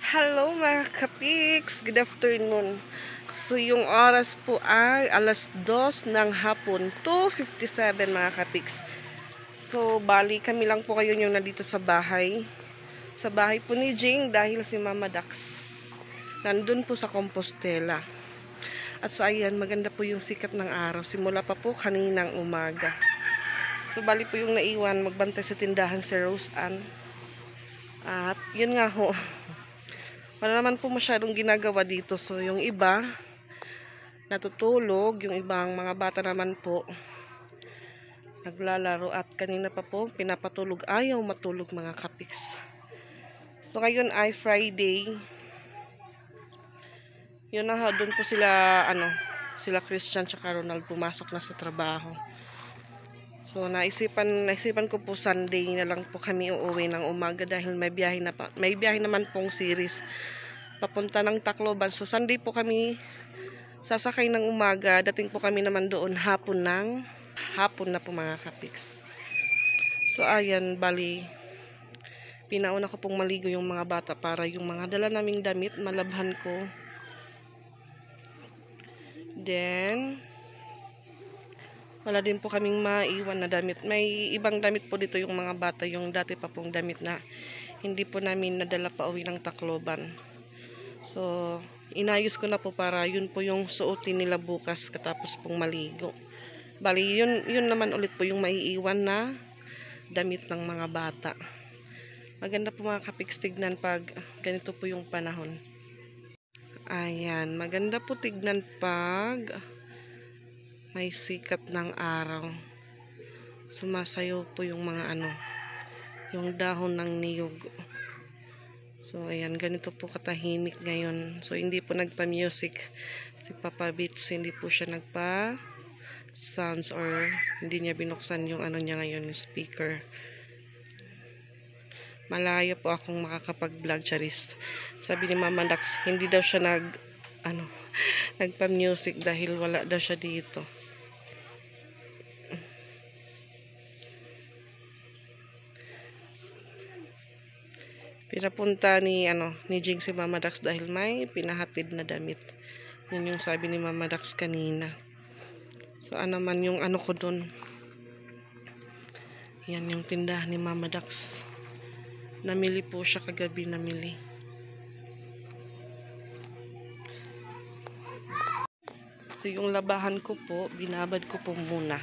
Hello mga kapiks, good afternoon. So yung oras po ay alas 2 ng hapon, 2:57 mga kapiks. So bali kami lang po kayo yung nandito sa bahay. Sa bahay po ni Jing dahil si Mama Dax nandun po sa Compostela. At so ayan, maganda po yung sikat ng araw. Simula pa po kaninang umaga. So bali po yung naiwan, magbantay sa tindahan si Rose Ann. At yun nga ho. Wala naman po masyadong ginagawa dito. So, yung iba, natutulog. Yung ibang mga bata naman po, naglalaro. At kanina pa po, pinapatulog. Ayaw matulog mga kapiks. So, ngayon ay Friday. Yun na, doon po sila, sila Christian tsaka Ronald pumasok na sa trabaho. So, naisipan ko po Sunday na lang po kami uuwi ng umaga dahil may biyahe naman pong series papunta ng Tacloban. So, Sunday po kami sasakay ng umaga. Dating po kami naman doon hapon na po mga kapiks. So, ayan, bali, pinauna ko pong maligo yung mga bata para yung mga dala naming damit, malabhan ko. Then, wala din po kaming maiwan na damit. May ibang damit po dito yung mga bata, yung dati pa pong damit na hindi po namin nadala pa uwi ng Tacloban. So, inayos ko na po para yun po yung suotin nila bukas katapos pong maligo. Bali, yun naman ulit po yung maiiwan na damit ng mga bata. Maganda po mga kapiks tignan pag ganito po yung panahon. Ayan, maganda po tignan pag may sikat ng araw. Sumasayaw po yung mga yung dahon ng niyog. So, ayan, ganito po katahimik ngayon. So, hindi po nagpa-music si Papa Beats. Hindi po siya nagpa-sounds or hindi niya binuksan yung niya ngayon, yung speaker. Malayo po akong makakapag-vlog, charis. Sabi ni Mama Dax, hindi daw siya nagpa-music dahil wala daw siya dito. Pinapunta ni Jing si Mama Dax dahil may pinahatid na damit. Yun yung sabi ni Mama Dax kanina. So man yung ko dun. Yan yung tindahan ni Mama Dax. Namili po siya kagabi, namili. So yung labahan ko po, binabad ko po muna.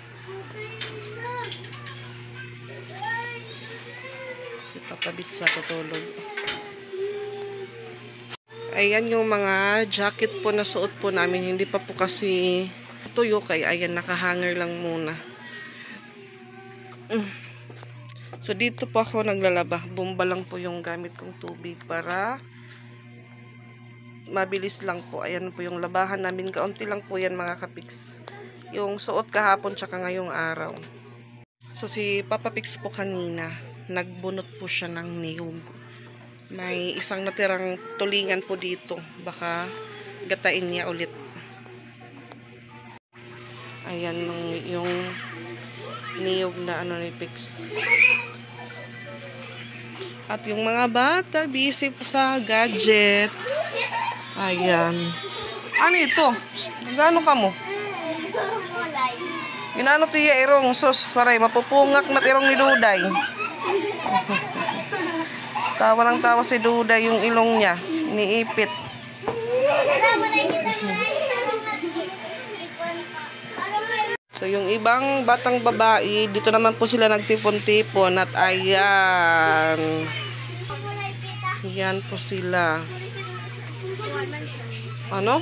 Si Papa Beats na tutulog. Ayan yung mga jacket po na suot po namin. Hindi pa po kasi tuyo kaya ayan, nakahanger lang muna. So dito po ako naglalaba. Bomba lang po yung gamit kong tubig para mabilis lang po. Ayan po yung labahan namin. Kaunti lang po yan mga kapiks. Yung suot kahapon tsaka ngayong araw. So si Papa Pix po kanina, nagbunot po siya ng niyog. May isang natirang tulingan po dito. Baka gatain niya ulit. Ayan yung niyog na ni Pix. At yung mga bata, busy po sa gadget. Ayan. Ano ito? Gano ka mo? Ginano tiya irong sos paray mapupungak na irong ni Duday. Tawa ng tawa si Duday yung ilong niya, iniipit. So yung ibang batang babae, dito naman po sila nagtipon-tipon at ayan. Yan po sila. Ano?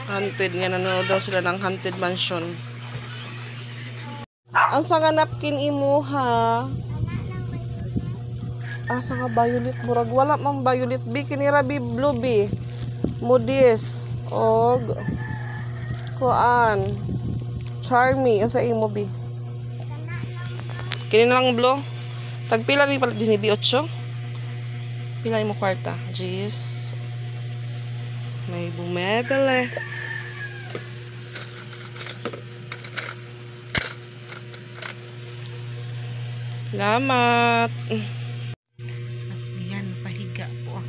Haunted nga, nanonood daw sila ng Haunted Mansion. Ang sanga napkin imuha. Asa nga violet murag wala mang violet bi kini rabi blue bi. Modis og kuan. Charmy asa imo bi. Kini na lang blue. Tagpila ni pala dinhi bi 8. Pila imo kwarta? Jeez. May bumebele. Salamat. At yan, pahiga po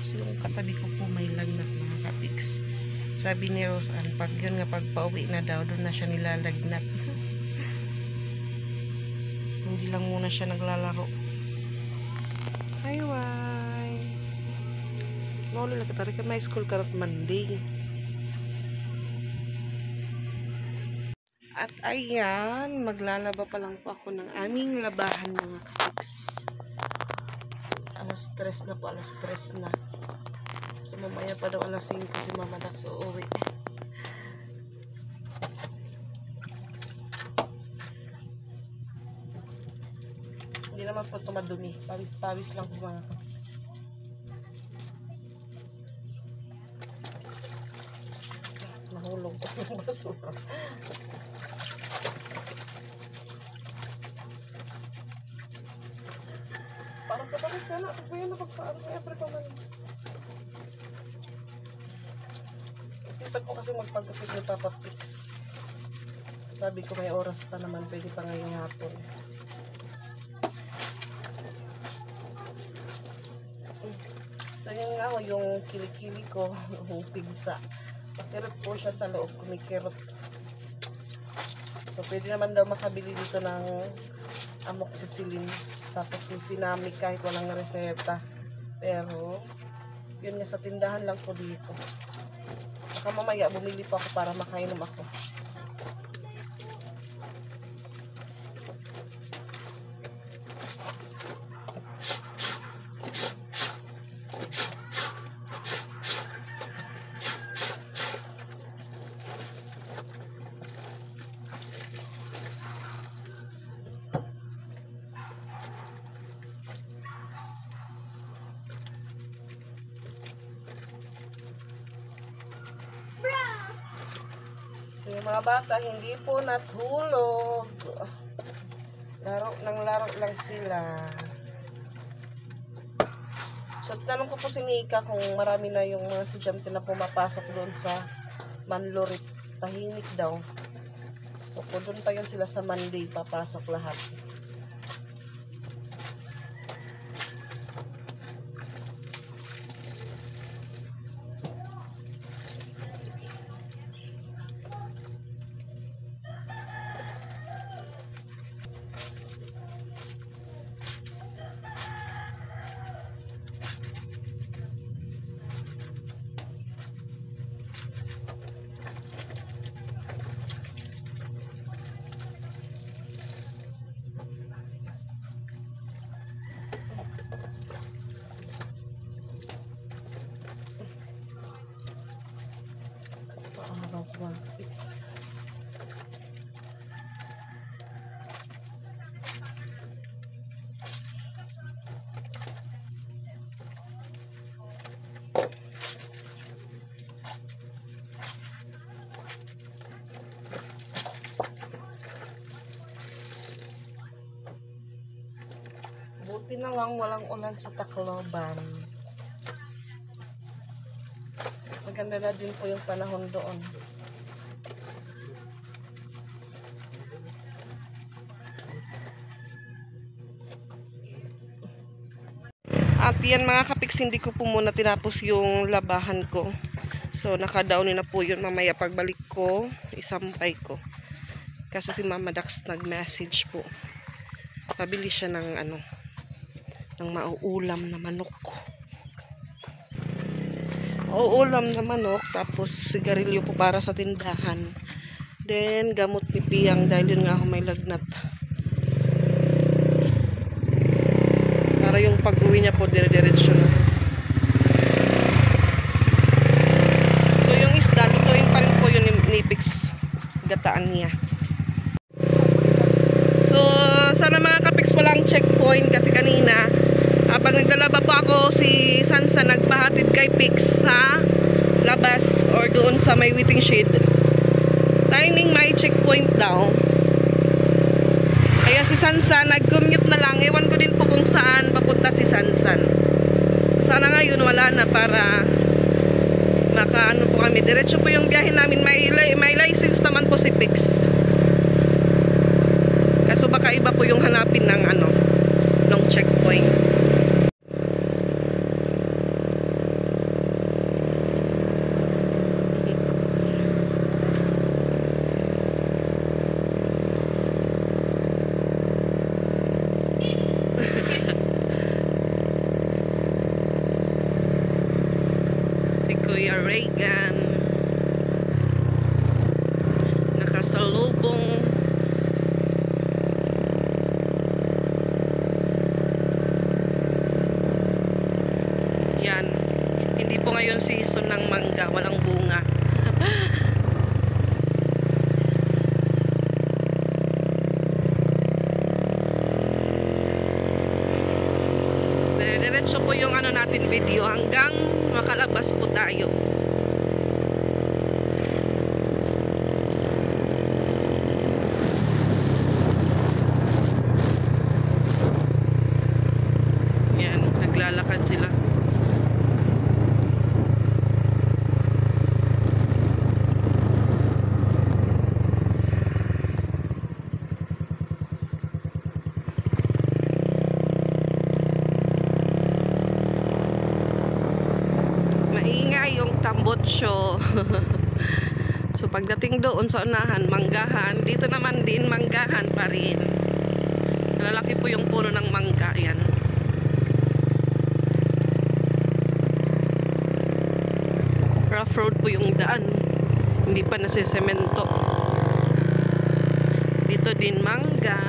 Tapos yung katabi ko po may lagnat mga kapiks. Sabi ni Roseanne, pag yun nga pagpa-uwi na daw, doon na siya nilalagnat. Hindi lang muna siya naglalaro. Hi. Maulo lang katari ka, may school karat Monday. At ayan, maglalaba pa lang po ako ng aming labahan mga kapiks. Alas 3 na po, alas 3 na. So mamaya pa daw alas 5 si Mama Dax uuwi. Hindi naman po ito madumi. Pawis-pawis lang po mga kapiks. Nahulog ko yung basura. Parang kapatid sana. Ito po yun na pagpaan. Every pa man. Isipan ko kasi magpagkapit ni Papa Pix. Sabi ko may oras pa naman. Pwede pa ngayong hapon. So yun nga ho, yung kilikili ko, yung pigsa. Makirot po siya sa loob, kumikirot. So pwede naman daw makabili dito ng amoxicillin. Tapos may pinamig kahit walang reseta. Pero, yun nga sa tindahan lang po dito. Baka mamaya bumili po ako para makainom ako. Yung mga bata hindi po natulog. Laro lang sila. So tanong ko po si Nika kung marami na yung mga estudyante na pumapasok doon sa Manlurit. Tahimik daw. So po doon pa yun sila sa Monday papasok lahat. Buti na lang walang ulan sa Tacloban. Maganda na din po yung panahon doon. At yan mga kapiks, hindi ko po muna tinapos yung labahan ko. So naka-down na po yun. Mamaya pagbalik ko, isampay ko. Kasi si Mama Dax nag-message po. Pabili siya ng ng mauulam na manok. Mauulam na manok, tapos sigarilyo po para sa tindahan. Then gamot ni Piyang dahil yun nga ako may lagnat. Para yung pag-uwi niya po dire-diretso na. So yung isda, lutuin pa rin po yun ni Pix. Gataan niya. So sana mga kapiks walang checkpoint kasi kanina habang naglalaba po ako, si Sansa nagpahatid kay Pix sa labas or doon sa may waiting shed. Timing may checkpoint daw. Kaya si Sansa nag-commute na lang. Ewan ko din po kung saan papunta si Sansan. Sana ngayon wala na para makaano po kami. Diretso po yung biyahe namin. May license naman po si Pix. Kaso baka iba po yung hanapin ng ng checkpoint. Baygan. Nakasalubong. Yan. Hindi po ngayon season ng mangga, walang bunga. Diretso po yung ano natin video hanggang makalabas po tayo. Yan, naglalakad sila. Maingay yung tambotso. So pagdating doon sa unahan, manggahan. Dito naman din manggahan pa rin. Lalaki po yung puno ng mangga. Yan. Rough road po yung daan. Hindi pa nasisemento. Dito din mangga.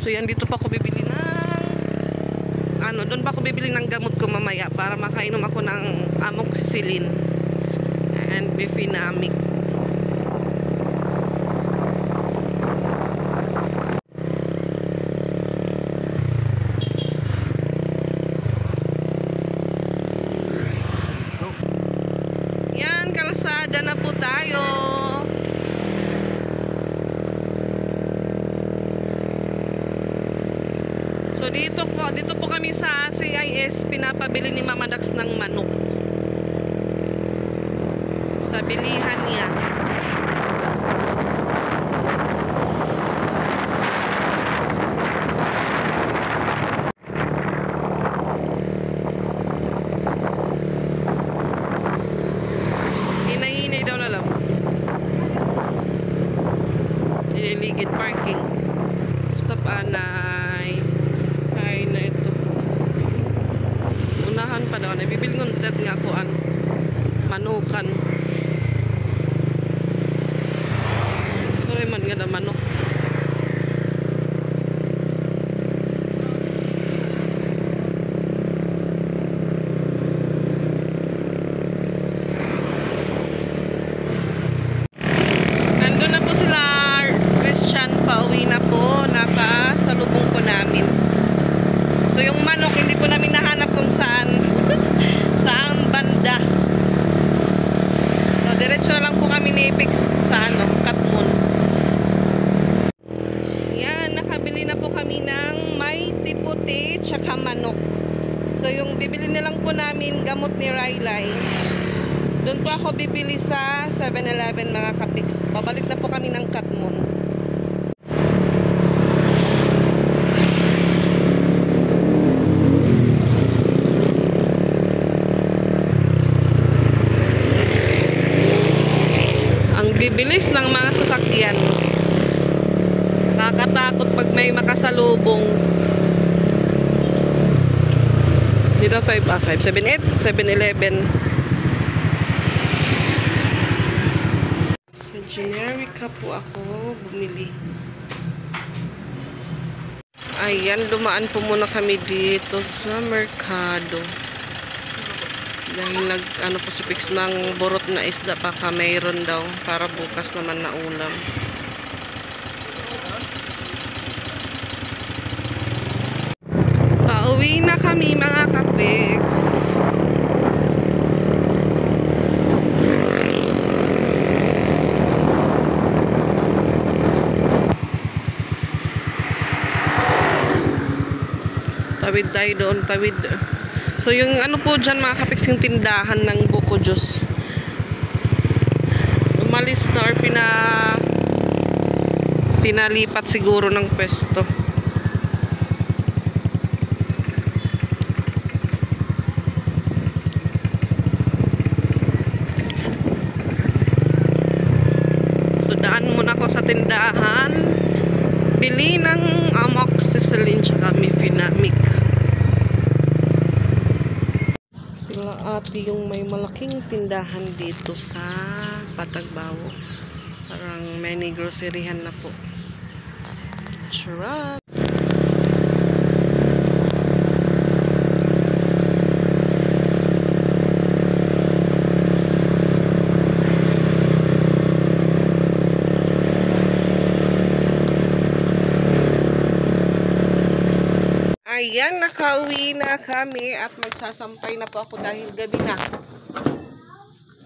So yan, dito pa ako bibili doon pa ako bibili ng gamot ko mamaya para makainom ako ng amoxicillin and bifenamic. Yan, kalsada na po tayo. So dito po kami sa CIS, pinapabili ni Mama Dax ng manok. Sa bilihan niya. Hinay-hinay daw na lang. Nililigid parking. Stop anay. Ay na ito. Unahan pa daw. Nabibil nguntet nga ako manukan. Sorry man nga na manok. Nandun na po sila Christian, pauwi na po. Nakasalubong po namin. So yung manok hindi po namin nahanap kung saan saan banda. So diretso na lang po kami ni Ipix sa Katmon. Yan, nakabili na po kami ng may tiputi tsaka manok. So yung bibili na lang po namin gamot ni Raylay. Doon po ako bibili sa 7-Eleven mga kapix. Pabalik na po kami ng Katmon. Bibilis ng mga sasakyan. Nakakatakot pag may makasalubong. Dito 5, 7-8, 7-Eleven. Sa Generica po ako bumili. Ayan, dumaan po muna kami dito sa Mercado. Dahil po si Pix ng burot na isda, baka mayroon daw para bukas naman na ulam. Pauwi na kami mga kapix. Tawid tayo doon, tawid. So yung po dyan mga kapix, yung tindahan ng buko juice. Umalis na or pinalipat siguro ng pwesto. So daan muna ako sa tindahan. Bili ng amoxicillin tsaka bifenamic. Sila Masbate yung may malaking tindahan dito sa Patagbaw. Parang mini groceryhan na po. Charot! Ayan, nakauwi na kami at magsasampay na po ako dahil gabi na.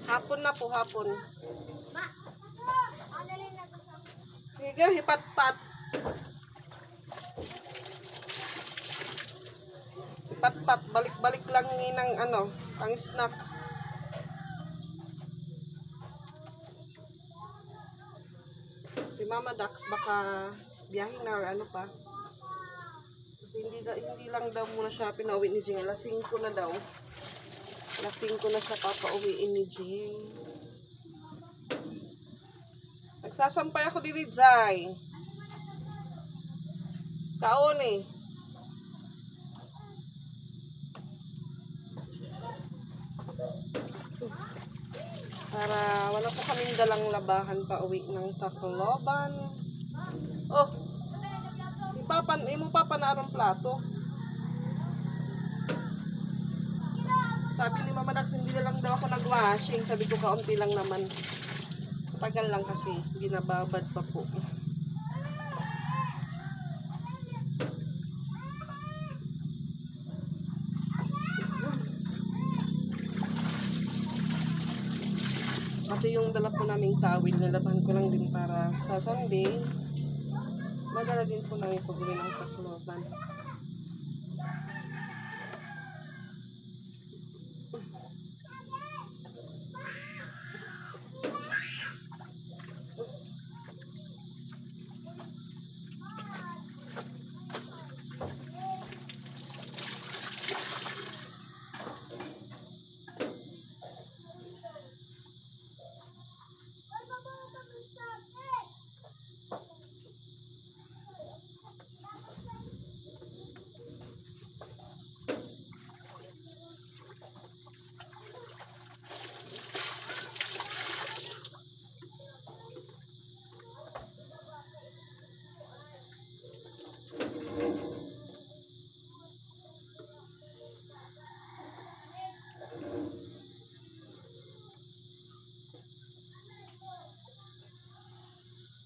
Hapon na po, hapon. Sige, hipat-pat. Hipat-pat, balik-balik lang ng ano, ang snack. Si Mama Dax baka biyahin na or ano pa. Hindi lang daw muna siya pinauwi ni Jing. Alas 5 na daw. Alas 5 na siya papauwiin ni Jing. Nagsasampay ako dili, Jai. Kaon eh. Para wala po kaming dalang labahan pa uwi ng Tacloban. Oh! Mo papanarong plato. Sabi ni Mama Dax, hindi na lang daw ako nag-washing. Sabi ko, kaunti lang naman. Tagal lang kasi. Ginababad pa po. Pati yung dala po naming tawil, nalaban ko lang din para sa Sunday. Madala din po namin pagbili ng Tacloban.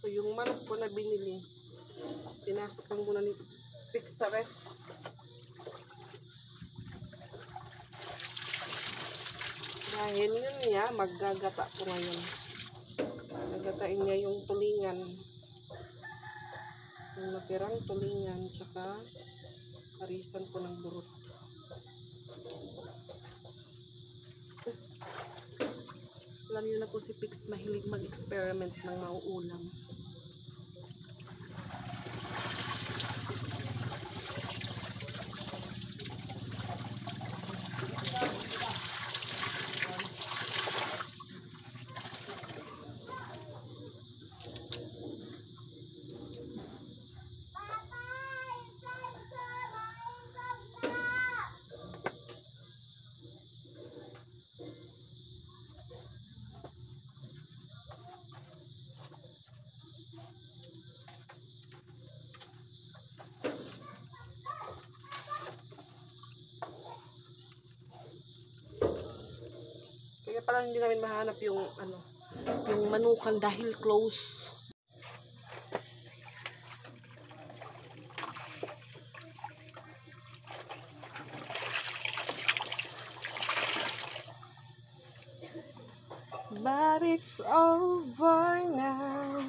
So, yung manok ko na binili, pinasok lang muna ni Fix sa ref. Dahil yun niya, maggagata ko ngayon. Nagatain niya yung tulingan. Yung natirang tulingan, tsaka harisan ko ng burot. Alam niyo na po si Fix, mahilig mag-experiment ng mauulam. Kaya parang hindi namin mahanap yung ano, yung manukan dahil close. But it's over now.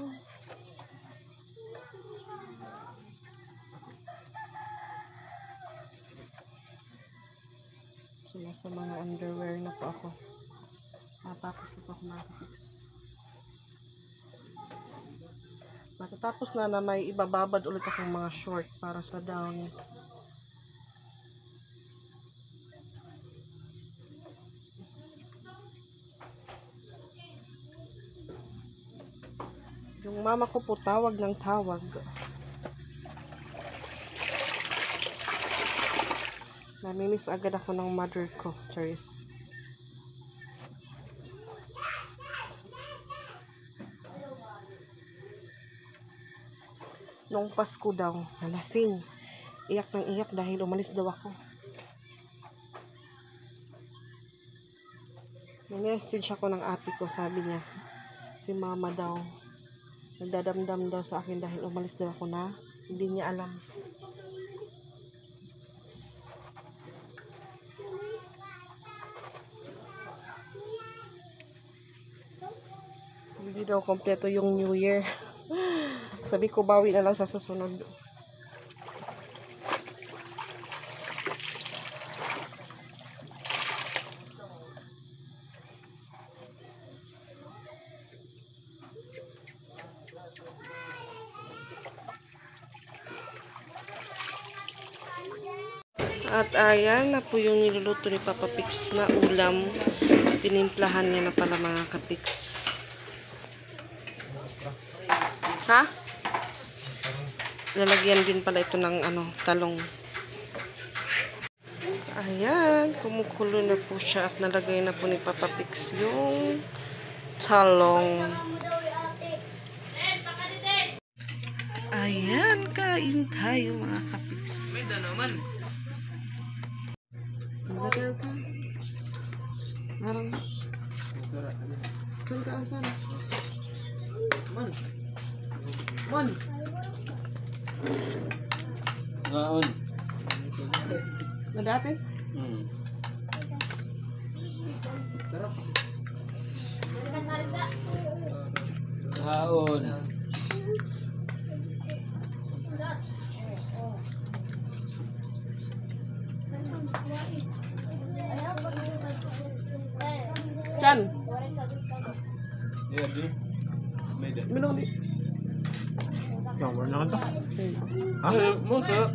So, nasa mga underwear na po ako. Matapos na po ako makapix. Matatapos na may ibababad ulit akong mga short para sa down. Yung mama ko po tawag ng tawag. Namimiss agad ako ng mother ko, Charis. Nung Pasko daw, nalasing. Iyak ng iyak dahil umalis daw ako. May-message ako ng ate ko, sabi niya, si mama daw, nagdadamdam daw sa akin dahil umalis daw ako na hindi niya alam. Hindi daw kompleto yung New Year. Sabi ko, bawi na lang sa susunod. At ayan na po yung niluluto ni Papa Pix na ulam. Tinimplahan niya na pala mga kapix. Ha? Lalagyan din pala ito ng talong. Ayan, kumukulo na po siya at nalagay na po ni Papa Pix yung talong. Ayan, kain tayo mga kapix. May naman. Nagkatayo ka. Marang. Saan ka ang sana? Man. Man. Ngaon. Na dati? Sarap. Ngaon. Chan. Iya, di. Minum di. Yang warna nga to? Ha? Mo sa.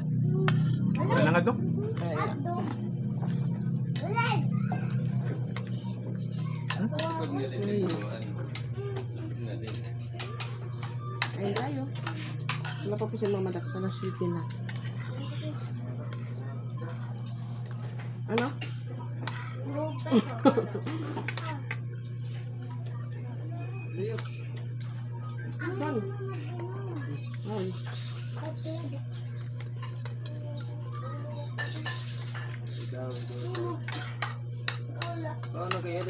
Warna nga to? Ayun tayo. Wala pa po si Mama Dak. Sana shooting na. Ano? Saan? Ay. Ano kaya